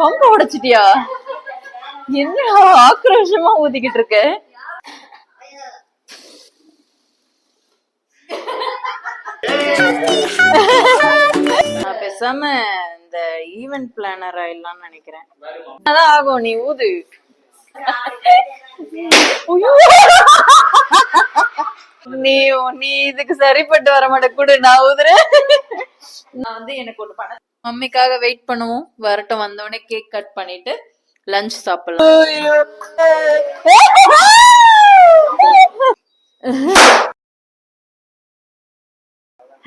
பம்ப உடைச்சிட்டியா? என்ன ஆக்ரோஷமா ஊதிக்கிட்டு இருக்க? நான் பேசாம இந்த ஈவென்ட் பிளானர் ஆயிடலாம்னு நினைக்கிறேன். அதான் ஆகும், நீ ஊது. நீ நீ இதுக்கு சரிப்பட்டு வர மாட்ட கூட, நான் ஊதுறேன். நான் வந்து எனக்கு ஒண்ணு பண்ண, மம்மிக்காக வெயிட் பண்ணுவோம். வரட்டும், வந்தோடனே கேக் கட் பண்ணிட்டு லஞ்ச் சாப்பிடலாம்.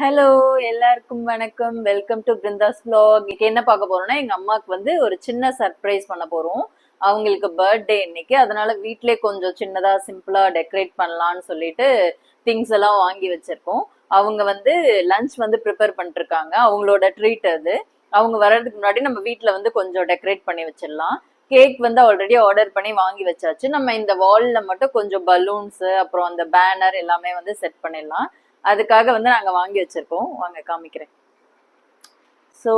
ஹலோ, எல்லாருக்கும் வணக்கம். Welcome to Brinda's vlog. இன்னைக்கு என்ன பார்க்க போறோம்னா, எங்க அம்மாக்கு வந்து ஒரு சின்ன சர்ப்ரைஸ் பண்ண போறோம். அவங்களுக்கு பர்த்டே இன்னைக்கு, அதனால வீட்லயே கொஞ்சம் சின்னதா சிம்பிளா டெக்கரேட் பண்ணலாம்னு சொல்லிட்டு திங்ஸ் எல்லாம் வாங்கி வச்சிருக்கோம். அவங்க வந்து லஞ்ச் வந்து ப்ரிப்பேர் பண்ணிட்டு இருக்காங்க. அவங்களோட ட்ரீட் அது. அவங்க வர்றதுக்கு முன்னாடி நம்ம வீட்ல வந்து கொஞ்சம் டெக்கரேட் பண்ணி வச்சிடலாம். கேக் வந்து ஆல்ரெடி ஆர்டர் பண்ணி வாங்கி வச்சாச்சு. நம்ம இந்த வால்ல மட்டும் கொஞ்சம் பலூன்ஸ், அப்புறம் அந்த பேனர் எல்லாமே வந்து செட் பண்ணிடலாம். அதுக்காக வந்து நாங்க வாங்கி வச்சிருக்கோம். வாங்க காமிக்கிறேன். ஸோ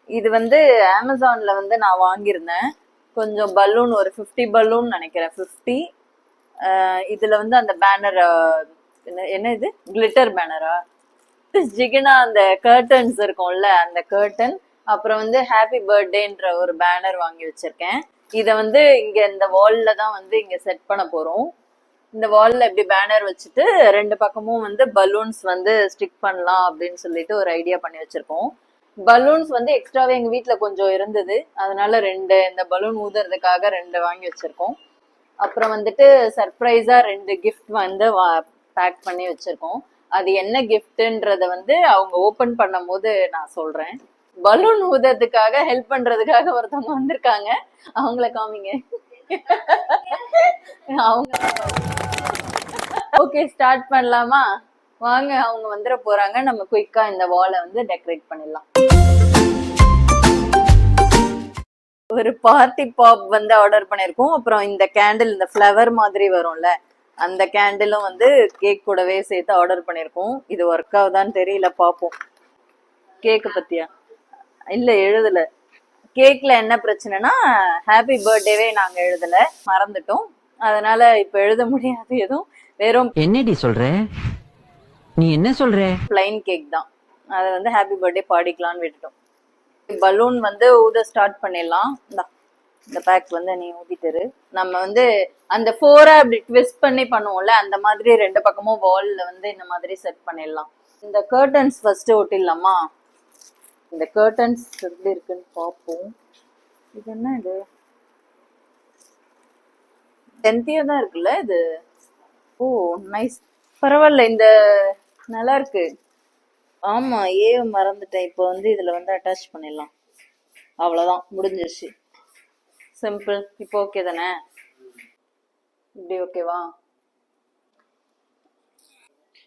இது வந்து அமேசான்ல வந்து நான் வாங்கியிருந்தேன். கொஞ்சம் பலூன், ஒரு 50 பலூன் நினைக்கிறேன், 50. இதுல வந்து அந்த பேனர், என்ன இது, கிளிட்டர் பேனரா, ஜிகினா அந்த கர்டன்ஸ் இருக்கும்ல, அந்த கர்டன், அப்புறம் வந்து ஹாப்பி பர்த்டேன்ற ஒரு பேனர் வாங்கி வச்சிருக்கேன். இத வந்து இங்க இந்த வால்ல தான் வந்து இங்க செட் பண்ண போறோம். இந்த வால்ல இப்படி பேனர் வச்சுட்டு ரெண்டு பக்கமும் வந்து பலூன்ஸ் வந்து ஸ்டிக் பண்ணலாம் அப்படின்னு சொல்லிட்டு ஒரு ஐடியா பண்ணி வச்சிருக்கோம். பலூன்ஸ் வந்து எக்ஸ்ட்ராவே எங்க வீட்ல கொஞ்சம் இருந்தது, அதனால இந்த பலூன் ஊதுறதுக்காக 2 வாங்கி வச்சிருக்கோம். அப்புறம் வந்துட்டு சர்ப்ரைஸா 2 கிஃப்ட் வந்து பேக் பண்ணி வச்சிருக்கோம். அது என்ன கிஃப்ட்ன்றத வந்து அவங்க ஓபன் பண்ணும் போது நான் சொல்றேன். பலூன் ஊதுறதுக்காக ஹெல்ப் பண்றதுக்காக ஒருத்தவங்க வந்திருக்காங்க. அவங்கள காமிங்க. அவங்க ஓகே, ஸ்டார்ட் பண்ணலாமா? வாங்க, அவங்க வந்துட போறாங்க. நம்ம குயிக்கா இந்த வாலை வந்து டெக்கரேட் பண்ணிடலாம். ஒரு பார்ட்டி பாப் வந்து ஆர்டர் பண்ணிருக்கோம். அப்புறம் இந்த கேண்டில், இந்த ஃப்ளவர் மாதிரி வரும்ல, அந்த கேண்டிலும் வந்து கேக் கூடவே சேர்த்து ஆர்டர் பண்ணிருக்கோம். இது ஒர்க் ஆகுதான்னு தெரியல, பாப்போம். கேக்கு பத்தியா இல்ல, எழுதல. கேக்ல என்ன பிரச்சனைனா, ஹாப்பி பர்த்டேவே நாங்க எழுதல, மறந்துட்டோம். அதனால இப்ப எழுத முடியாது எதுவும். வெறும் என்னடி சொல்ற, நீ என்ன சொல்ற, பிளைன் கேக் தான். அதை வந்து ஹாப்பி பர்த்டே பாடிக்கலாம்னு விட்டுட்டோம். பலூன் வந்து ஊத ஸ்டார்ட் பண்ணிடலாம். இந்த பேக் வந்து நீ ஊதிட்டு, நம்ம வந்து அந்த 4 அப்படி ட்விஸ்ட் பண்ணி பண்ணுவோம்ல, அந்த மாதிரி 2 பக்கமும் வால்ல வந்து இந்த மாதிரி செட் பண்ணிடலாம். இந்த கர்டன்ஸ் ஃபர்ஸ்ட் ஒட்டிடலாமா? இந்த கர்டன்ஸ் எப்படி இருக்குன்னு பார்ப்போம். இது என்ன, இது டென்த்தியா தான் இருக்குல்ல இது. ஓ நைஸ், பரவாயில்ல, இந்த நல்லா இருக்கு. ஆமா, மறந்துட்டேன். இப்போ வந்து இதுல வந்து அட்டாச் பண்ணிடலாம். அவ்வளவுதான், முடிஞ்சிருச்சு. சிம்பிள். இப்போ ஓகே தானே? இப்படி ஓகேவா?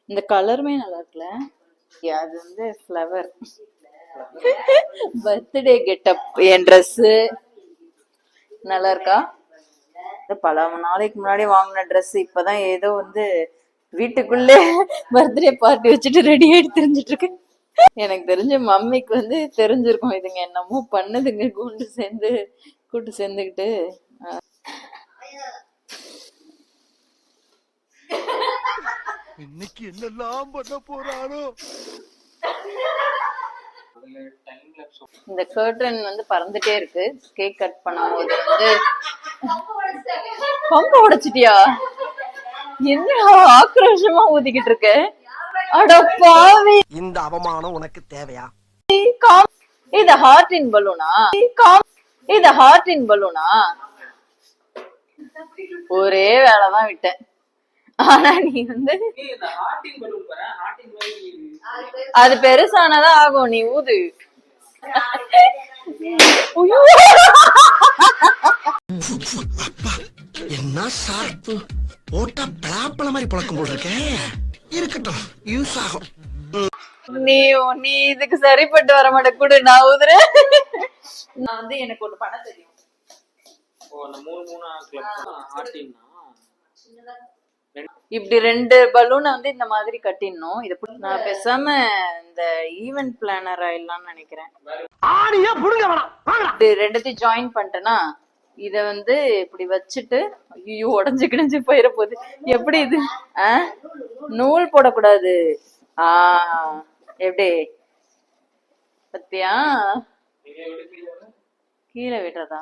இந்த கலருமே நல்லா இருக்குல்ல. அது வந்து ஃப்ளவர் பர்த்டே கெட்டப். என் ட்ரெஸ் நல்லா இருக்கா? பல நாளைக்கு முன்னாடி வாங்கின ட்ரெஸ் இப்பதான் ஏதோ வந்து வீட்டுக்குள்ளே பர்த்டே பார்ட்டி வச்சுட்டு ரெடி ஆயிட்டு தெரிஞ்சிட்டு இருக்கேன். எனக்கு தெரிஞ்ச மம்மிக்கு வந்து தெரிஞ்சிருக்கும், இதுங்க என்னமோ பண்ணுதுங்க கூட்டு சேர்ந்துக்கிட்டு. இன்னைக்கு என்னெல்லாம் பண்ண போறாரோ. இந்த கர்டன் வந்து பறந்துட்டே இருக்கு. கேக் கட் பண்ணும் போது வந்து பம்ப உடைச்சிட்டியா? என்ன ஆக்ரோஷமா ஊதிக்கிட்டு இருக்க? அட பாவி, இந்த அவமானம் உனக்கு தேவையா? இது ஹார்டின் பலூனா? இது ஹார்டின் பலூனா? ஒரே வேலைதான் விட்டேன். ஆனா நீ வந்து அது பெருசானதான் ஆகும், நீ ஊது. என்ன சார்பு ஓட்டா பலாப்பழ மாதிரி பழக்கம் போல் இருக்க. இருக்கட்டும், யூஸ் ஆகும். நீ இதுக்கு சரிப்பட்டு வர மாட்ட கூட, நான் ஊதுறேன். நான் வந்து எனக்கு ஒண்ணு பண்ண தெரியும். இப்படி 2 பலூனை வந்து இந்த மாதிரி கட்டிடணும். நான் பேசாம இந்த ஈவென்ட் பிளானர் ஆயிடலாம்னு நினைக்கிறேன். ஆணியா புடுங்க வேணாம். இது 2த்தையும் ஜாயின் பண்ணிட்டேன்னா இத வந்து இப்படி வச்சுட்டு, ஐயோ உடஞ்சு கிழிஞ்சு போயிட போகுது. எப்படி இது? நூல் போடக்கூடாது. எப்படி பத்தியா? கீழே விடுறதா?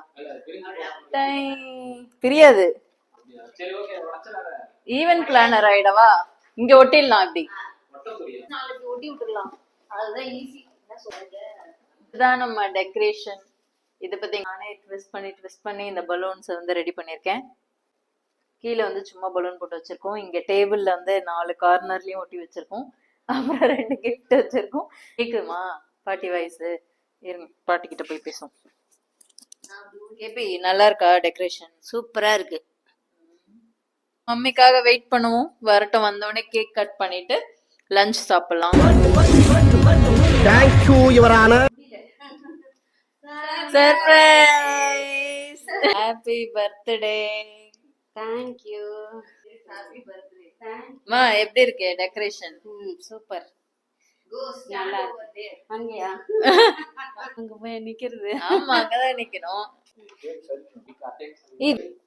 தெரியாது. ஈவென்ட் பிளானர் ஆயிடவா? இங்க ஒட்டிடலாம். அப்படி ஒட்டி விட்டுடலாம். அதுதான் ஈஸி. இதுதான் நம்ம டெக்கரேஷன். இத பத்தி நானே ட்விஸ்ட் பண்ணி இந்த பலூன்ஸ் வந்து ரெடி பண்ணிருக்கேன். கீழே வந்து சும்மா பலூன் போட்டு வச்சிருக்கோம். இங்க டேபிள்ல வந்து 4 கார்னர்லயும் ஒட்டி வச்சிருக்கோம். அப்புறம் 2 கிஃப்ட் வச்சிருக்கோம். கேக்குமா பாட்டி வாய்ஸ்? இருங்க பாட்டி கிட்ட போய் பேசுவோம். கேபி நல்லா இருக்கா டெக்கரேஷன்? சூப்பரா இருக்கு. மம்மிக்காக வெயிட் பண்ணுவோம். வரட்டும், வந்தோடனே கேக் கட் பண்ணிட்டு லஞ்ச் சாப்பிடலாம். Thank you your honour. Surprise! Happy birthday. Thank you. மா எப்படி இருக்கு டெக்கரேஷன்? சூப்பர். நல்லா இருக்கு. அங்கயா? அங்க போய் நிக்கிறது. ஆமா, அங்கதான் நிக்கணும்.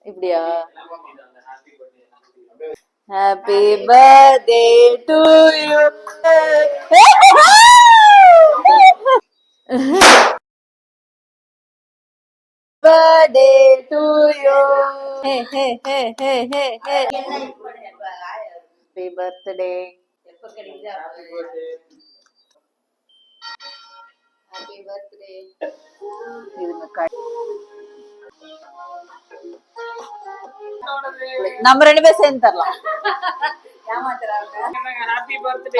இப்படியா? Happy birthday to you. Birthday to you. Hey hey hey hey hey hey. Happy birthday. Happy birthday. நம்ம 2 பேரும் சேர்ந்து தரலாம்.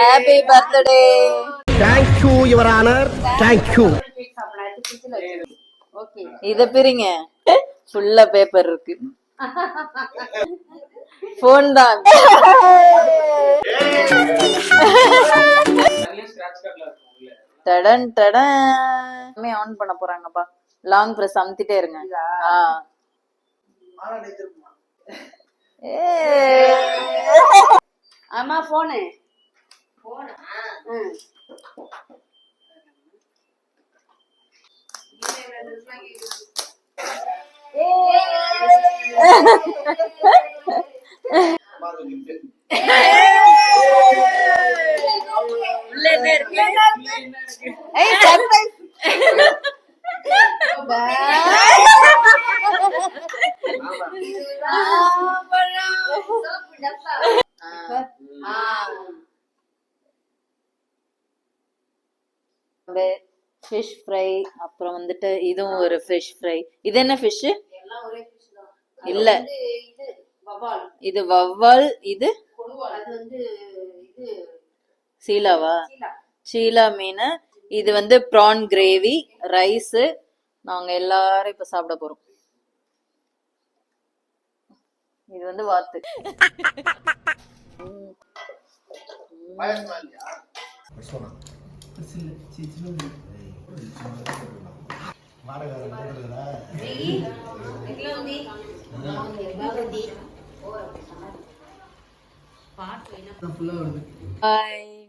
Happy birthday. Thank you your honour. Thank you. இத பிரிங்க. ஃபுல்லா பேப்பர் இருக்கு. போன் தான். டடன் டடன். ஆன் பண்ண போறாங்கப்பா. லாங் பிரஸ் அமுத்திட்டே இருங்க. ஆமா போனு. Fish fry. அப்புறம் வந்துட்டு இதுவும் ஒரு ஃபிஷ் ஃப்ரை. இது என்ன ஃபிஷ்? இல்ல, இது வவ்வால். இது சீலாவா? சீலா மீன். இது வந்து ப்ரான் கிரேவி, ரைஸ். நாங்க எல்லாரும் இப்ப சாப்பிட போறோம். இது வந்து வாத்து. பாய்.